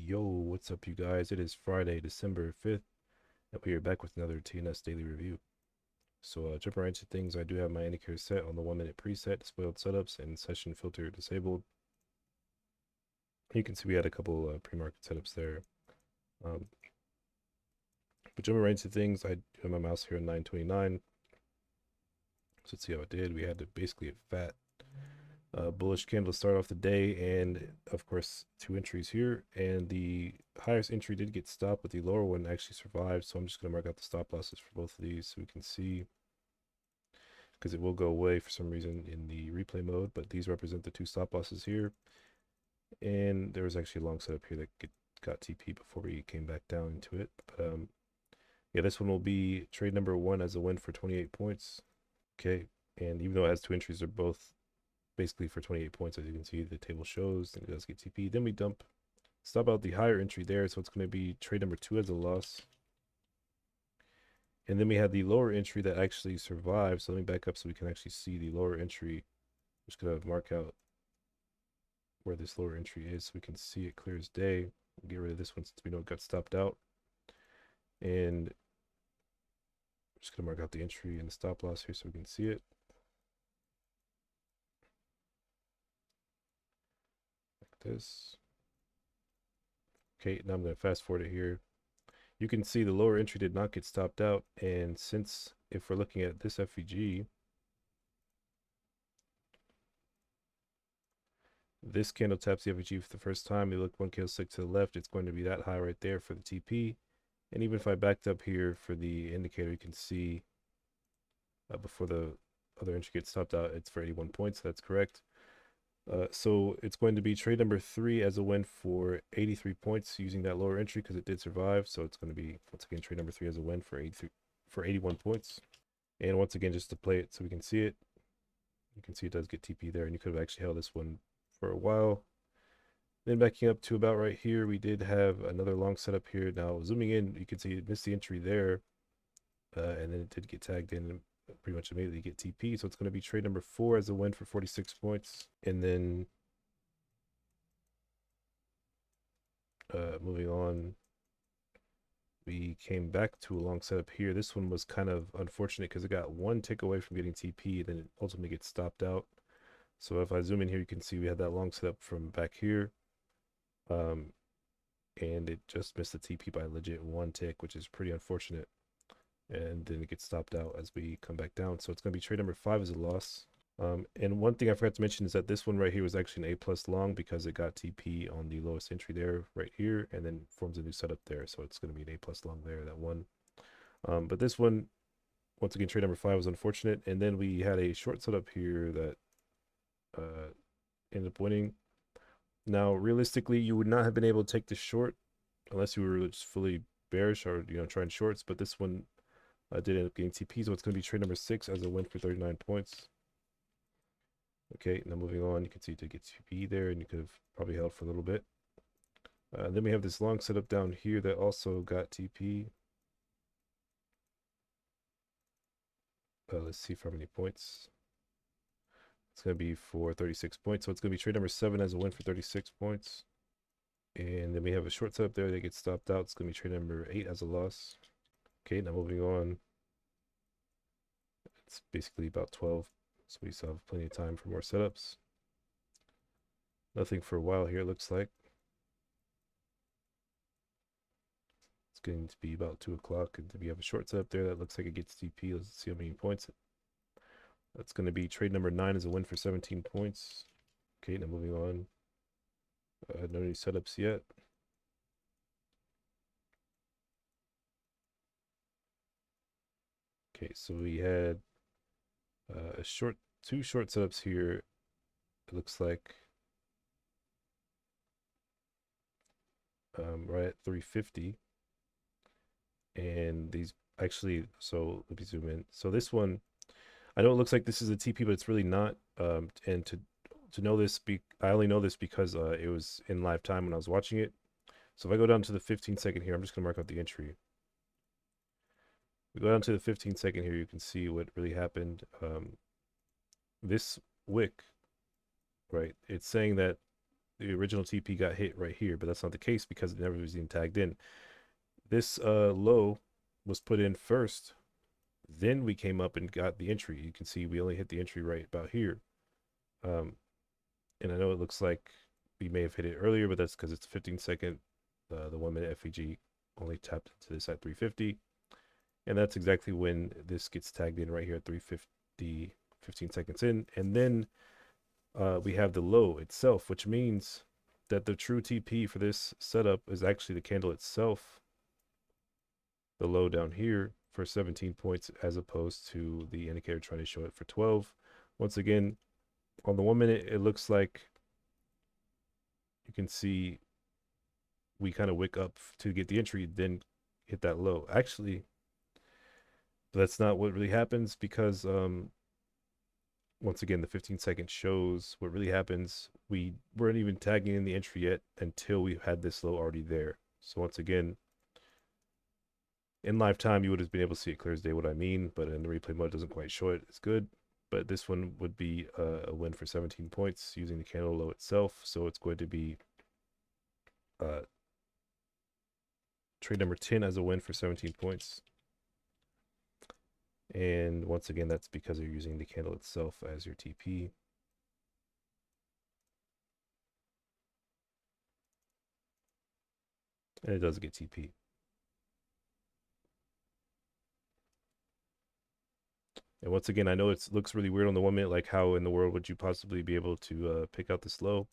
Yo, what's up, you guys? It is Friday, December 5th, and we are back with another TnS Daily review. So, jumping right into things, I do have my indicator set on the 1 minute preset, displayed setups, and session filter disabled. You can see we had a couple pre-market setups there. Um, but jumping right into things, I do have my mouse here on 929. So, let's see how it did. We had basically a fat bullish candle to start off the day, and of course 2 entries here, and the highest entry did get stopped, but the lower one actually survived. So I'm just going to mark out the stop losses for both of these so we can see, because it will go away for some reason in the replay mode, but these represent the 2 stop losses here. And there was actually a long setup here that got TP before we came back down into it. But yeah, this one will be trade number 1 as a win for 28 points. Okay, and even though it has 2 entries, they're both basically for 28 points. As you can see, the table shows, and it does get TP. Then we stop out the higher entry there, so it's going to be trade number 2 as a loss. And then we had the lower entry that actually survived. So let me back up so we can actually see the lower entry. I'm just going to mark out where this lower entry is so we can see it clear as day. We'll get rid of this one since we know it got stopped out. And I'm just going to mark out the entry and the stop loss here so we can see it. Like this. Okay, now I'm going to fast forward it here. You can see the lower entry did not get stopped out. And since, if we're looking at this FVG, this candle taps the FVG for the first time. We look 1 candlestick to the left, it's going to be that high right there for the TP. And even if I backed up here for the indicator, you can see before the other entry gets stopped out, it's for 81 points. That's correct. So it's going to be trade number 3 as a win for 83 points using that lower entry because it did survive. So it's going to be, once again, trade number 3 as a win for 81 points. And once again, just to play it so we can see it, you can see it does get TP there, and you could have actually held this one for a while. Then backing up to about right here, we did have another long setup here. Now zooming in, you can see it missed the entry there, and then it did get tagged in pretty much immediately get TP. So it's going to be trade number 4 as a win for 46 points. And then moving on, we came back to a long setup here. This one was kind of unfortunate because it got 1 tick away from getting TP, and then it ultimately gets stopped out. So if I zoom in here, you can see we had that long setup from back here. And it just missed the TP by legit 1 tick, which is pretty unfortunate. And then it gets stopped out as we come back down. So it's going to be trade number 5 as a loss. And one thing I forgot to mention is that this one right here was actually an A+ long because it got TP on the lowest entry there right here, and then forms a new setup there. So it's going to be an A+ long there, that one. But this one, once again, trade number 5 was unfortunate. And then we had a short setup here that ended up winning. Now, realistically, you would not have been able to take the short unless you were just fully bearish or, trying shorts. But this one did end up getting TP, so it's going to be trade number 6 as a win for 39 points. Okay, now moving on, you can see it did get TP there, and you could have probably held for a little bit. Then we have this long setup down here that also got TP. Let's see for how many points. It's going to be for 36 points. So it's going to be trade number 7 as a win for 36 points. And then we have a short setup there that gets stopped out. It's going to be trade number 8 as a loss. Okay, now moving on. It's basically about 12. So we still have plenty of time for more setups. Nothing for a while here, it looks like. It's going to be about 2 o'clock. And we have a short setup there that looks like it gets TP. Let's see how many points. That's going to be trade number 9 as a win for 17 points. Okay, now moving on. No new setups yet. Okay, so we had two short setups here. It looks like right at 350. And these actually, so let me zoom in. So this one, I know it looks like this is a TP, but it's really not. And to know this, I only know this because it was in live time when I was watching it. So if I go down to the 15-second here, I'm just gonna mark out the entry. We go down to the 15-second here, you can see what really happened. This wick, right? It's saying that the original TP got hit right here, but that's not the case because it never was even tagged in. This low was put in first, then we came up and got the entry. You can see we only hit the entry right about here. And I know it looks like we may have hit it earlier, but that's because it's 15 second. The 1 minute FVG only tapped into this at 350. And that's exactly when this gets tagged in right here at 350, 15 seconds in. And then we have the low itself, which means that the true TP for this setup is actually the candle itself, the low down here for 17 points, as opposed to the indicator trying to show it for 12. Once again, on the 1 minute, it looks like you can see we kind of wick up to get the entry, then hit that low. Actually, that's not what really happens because once again, the 15 second shows what really happens. We weren't even tagging in the entry yet until we had this low already there. So once again, in live time, you would have been able to see it clear as day what I mean, but in the replay mode, it doesn't quite show it. It's good, but this one would be a win for 17 points using the candle low itself. So it's going to be trade number 10 as a win for 17 points. And once again, that's because you're using the candle itself as your TP. And it does get TP. And once again, I know it looks really weird on the 1 minute, like how in the world would you possibly be able to pick out this low?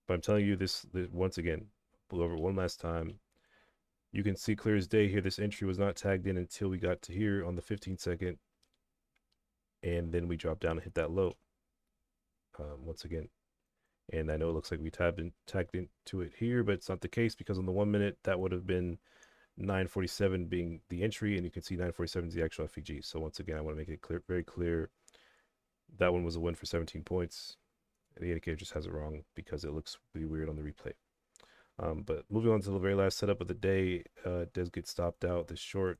But I'm telling you this once again, pull over one last time. You can see clear as day here, this entry was not tagged in until we got to here on the 15 second. And then we dropped down and hit that low once again. And I know it looks like we tagged into it here, but it's not the case because on the 1 minute, that would have been 947 being the entry, and you can see 947 is the actual FVG. So once again, I want to make it clear, very clear. That one was a win for 17 points. The indicator just has it wrong because it looks really weird on the replay. But moving on to the very last setup of the day, it does get stopped out. This short,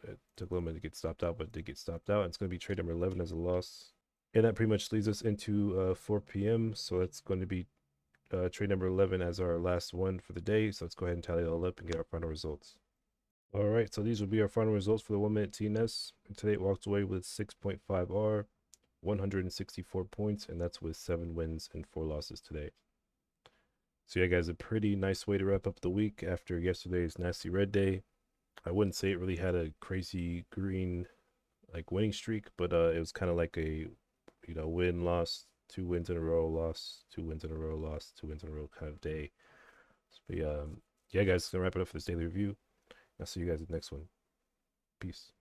it took a little minute to get stopped out, but it did get stopped out. And it's going to be trade number 11 as a loss. And that pretty much leads us into 4 p.m. So that's going to be trade number 11 as our last one for the day. So let's go ahead and tally it all up and get our final results. All right, so these will be our final results for the 1 minute TnS. And today it walked away with 6.5 R, 164 points, and that's with 7 wins and 4 losses today. So yeah, guys, a pretty nice way to wrap up the week after yesterday's nasty red day. I wouldn't say it really had a crazy green like winning streak, but it was kind of like a win loss, 2 wins in a row, loss, 2 wins in a row, loss, 2 wins in a row kind of day. But yeah, guys, gonna wrap it up for this daily review. I'll see you guys in the next one. Peace.